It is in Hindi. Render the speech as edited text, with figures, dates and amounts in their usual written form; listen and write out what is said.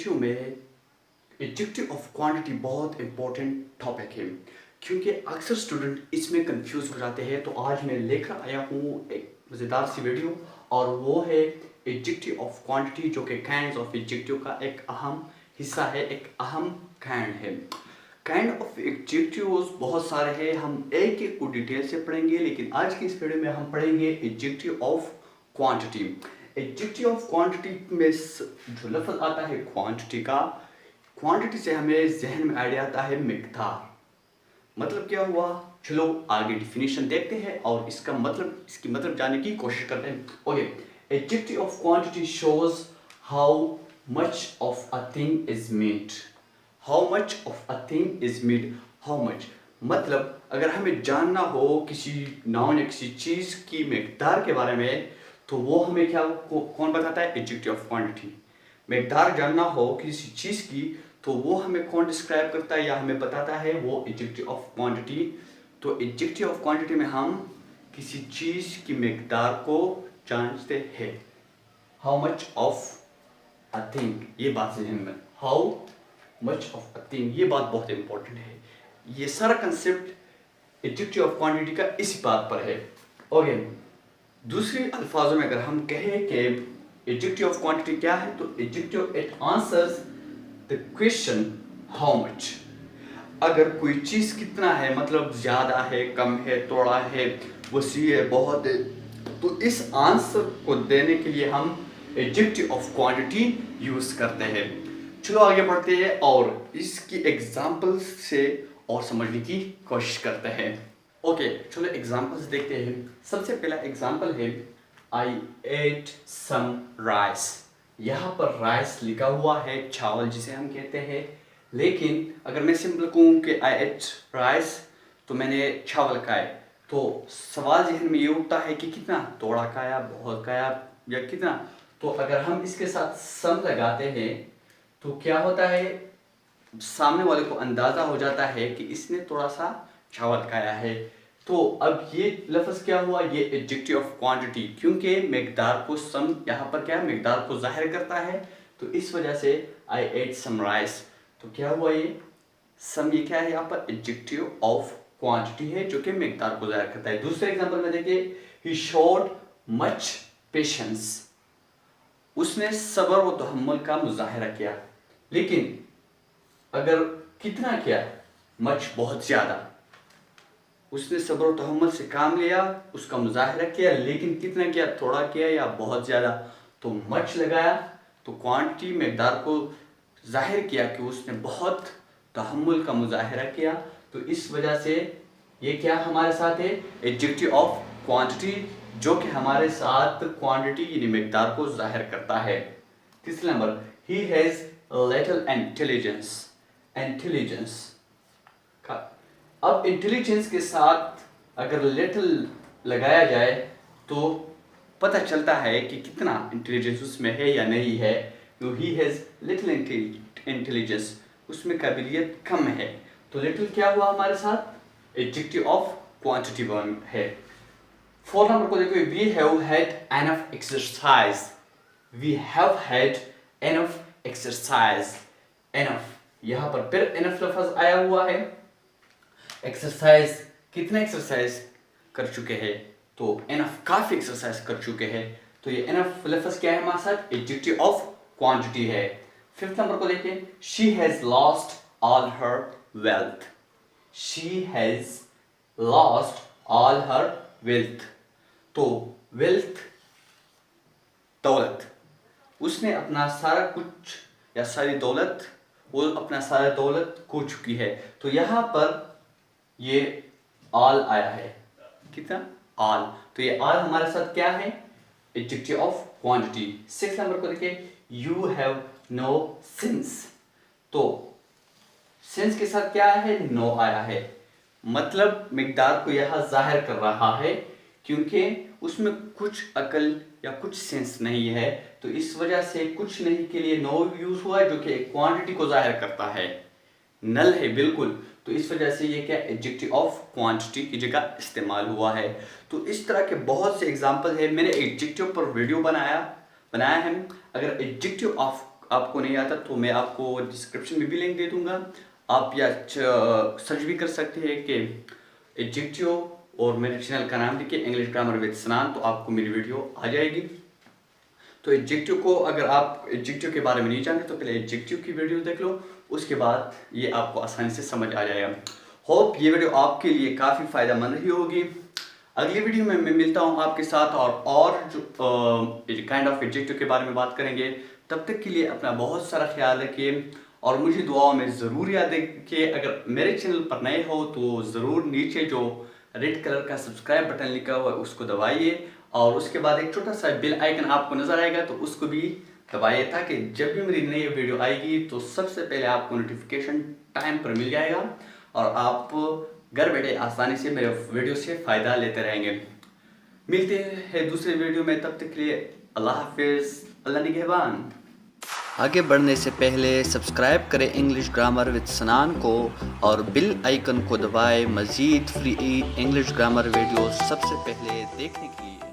एडजेक्टिव में एडजेक्टिव ऑफ क्वांटिटी बहुत इंपॉर्टेंट टॉपिक है क्योंकि अक्सर स्टूडेंट इसमें कंफ्यूज हो जाते हैं। तो आज मैं लेकर आया हूँ एक मज़ेदार सी वीडियो और वो है एडजेक्टिव ऑफ क्वांटिटी, जो कि काइंड्स ऑफ एडजेक्टिव का एक अहम हिस्सा है, एक अहम काइंड है। काइंड ऑफ एडजेक्टिव्स बहुत सारे हैं, हम एक एक को डिटेल से पढ़ेंगे, लेकिन आज की इस वीडियो में हम पढ़ेंगे adjective of quantity. Adjective of quantity में जो लफ्ज़ आता है क्वांटिटी का, क्वांटिटी से हमें जहन में आइडिया आता है मिकदार। मतलब क्या हुआ, चलो आगे डिफिनीशन देखते हैं और इसकी मतलब जानने की कोशिश करते हैं। Okay, adjective of quantity shows how much of a thing is made. How much of a thing is made, how much मतलब अगर हमें जानना हो किसी नाउन या किसी चीज़ की मिकदार के बारे में, तो वो हमें क्या कौन बताता है? Adjective of quantity. मिकदार जानना हो किसी चीज़ की तो वो हमें कौन डिस्क्राइब करता है या हमें बताता है? वो एडजेक्टिव ऑफ क्वांटिटी। तो एडजेक्टिव ऑफ क्वांटिटी में हम किसी चीज़ की मिकदार को जानते हैं। How much of a thing, ये बात से में how much of a thing, ये बात बहुत इंपॉर्टेंट है। ये सारा कंसेप्ट एडजेक्टिव ऑफ क्वांटिटी का इसी बात पर है। ओके, दूसरे अल्फाजों में अगर हम कहें कि एडजेक्टिव ऑफ क्वांटिटी क्या है, तो adjective it answers the question how much. अगर कोई चीज़ कितना है, मतलब ज़्यादा है, कम है, थोड़ा है, वसी है, बहुत है, तो इस आंसर को देने के लिए हम एडजेक्टिव ऑफ क्वांटिटी यूज़ करते हैं। चलो आगे बढ़ते हैं और इसकी एग्जांपल्स से और समझने की कोशिश करते हैं। ओके, चलो एग्जांपल्स देखते हैं। सबसे पहला एग्जांपल है आई एट सम राइस। यहाँ पर राइस लिखा हुआ है, चावल जिसे हम कहते हैं, लेकिन अगर मैं सिंपल कहूँ कि आई एट राइस, तो मैंने चावल खाए, तो सवाल जहन में ये उठता है कि कितना, थोड़ा खाया, बहुत खाया या कितना। तो अगर हम इसके साथ सम लगाते हैं तो क्या होता है, सामने वाले को अंदाज़ा हो जाता है कि इसने थोड़ा सा चावल खाया है। तो अब ये लफ्ज़ क्या हुआ, ये एडजेक्टिव ऑफ क्वांटिटी, क्योंकि मिकदार को सम यहाँ पर क्या है, मिकदार को जाहिर करता है, तो इस वजह से आई एट सम राइस। तो क्या हुआ, ये सम, ये क्या है यहाँ पर एडजेक्टिव ऑफ क्वांटिटी है जो कि मिकदार को जाहिर करता है। दूसरे एग्जांपल में देखिए, ही शोड मच पेशेंस। उसने सब्र व तहम्मुल का मुजाहिरा किया, लेकिन अगर कितना किया, मच बहुत ज़्यादा, उसने सब्र व तहम्मुल से काम लिया, उसका मुजाहिरा किया, लेकिन कितना किया, थोड़ा किया या बहुत ज़्यादा, तो मच लगाया, तो क्वांटिटी मिकदार को जाहिर किया कि उसने बहुत तहम्मुल का मुजाहिरा किया। तो इस वजह से ये क्या हमारे साथ है, एडजेक्टिव ऑफ क्वांटिटी, जो कि हमारे साथ क्वांटिटी यानी मिकदार को जाहिर करता है। तीसरा number, he has little intelligence. Intelligence का, अब इंटेलिजेंस के साथ अगर लिटिल लगाया जाए तो पता चलता है कि कितना इंटेलिजेंस उसमें है या नहीं है। तो ही हैज़ लिटिल इंटेलिजेंस, उसमें काबिलियत कम है, तो लिटिल क्या हुआ हमारे साथ, एडजेक्टिव ऑफ क्वांटिटी है। फोर्थ नंबर को देखो, we have had enough exercise. We have had enough exercise. Enough, यहाँ पर फिर एनफ लफ्ज़ आया हुआ है। एक्सरसाइज, कितना एक्सरसाइज कर चुके हैं, तो एनफ, काफ़ी एक्सरसाइज कर चुके हैं, तो ये एनफ लफ्ज़ क्या है हमारे साथ, एडजेक्टिव ऑफ क्वांटिटी है। फिफ्थ नंबर को देखिए, she has lost all her wealth. She has lost all her wealth, तो वेल्थ दौलत, उसने अपना सारा कुछ या सारी दौलत, वो अपना सारा दौलत खो चुकी है। तो यहाँ पर ये ऑल आया है, कितना, ऑल, तो ये ऑल हमारे साथ क्या है, adjective of quantity. Six number को देखिए, यू हैव नो सिंस। तो सिंस के साथ क्या है, नो आया है, मतलब मिकदार को यहाँ जाहिर कर रहा है, क्योंकि उसमें कुछ अकल या कुछ सेंस नहीं है, तो इस वजह से कुछ नहीं के लिए नो यूज हुआ है, जो कि क्वांटिटी को जाहिर करता है, नल है बिल्कुल, तो इस वजह से ये क्या, एडजेक्टिव ऑफ क्वांटिटी की जगह इस्तेमाल हुआ है। तो इस तरह के बहुत से एग्जांपल है, मैंने एडजेक्टिव पर वीडियो बनाया है। अगर एडजेक्टिव ऑफ आपको नहीं आता तो मैं आपको डिस्क्रिप्शन में भी लिंक दे दूंगा। आप या सर्च भी कर सकते हैं कि एडजेक्टिव और मेरे चैनल का नाम लिखिए इंग्लिश ग्रामर विद सनान, तो आपको मेरी वीडियो आ जाएगी। तो एडजेक्टिव को अगर आप एडजेक्टिव के बारे में नहीं जानते तो पहले एडजेक्टिव की वीडियो देख लो, उसके बाद ये आपको आसानी से समझ आ जाएगा। होप ये वीडियो आपके लिए काफ़ी फ़ायदेमंद रही होगी। अगली वीडियो में मैं मिलता हूँ आपके साथ और जो काइंड ऑफ एडजेक्टिव के बारे में बात करेंगे। तब तक के लिए अपना बहुत सारा ख्याल रखिए और मुझे दुआओं में ज़रूर याद रखिए। अगर मेरे चैनल पर नए हो तो ज़रूर नीचे जो रेड कलर का सब्सक्राइब बटन लिखा हुआ है उसको दबाइए और उसके बाद एक छोटा सा बेल आइकन आपको नज़र आएगा तो उसको भी दबाइए, ताकि जब भी मेरी नई वीडियो आएगी तो सबसे पहले आपको नोटिफिकेशन टाइम पर मिल जाएगा और आप घर बैठे आसानी से मेरे वीडियो से फ़ायदा लेते रहेंगे। मिलते हैं दूसरे वीडियो में, तब तक के लिए अल्लाह हाफिज़, अल्लाह निगहबान। आगे बढ़ने से पहले सब्सक्राइब करें इंग्लिश ग्रामर विद सनान को और बेल आइकन को दबाएं मज़ीद फ्री इंग्लिश ग्रामर वीडियो सबसे पहले देखने के लिए।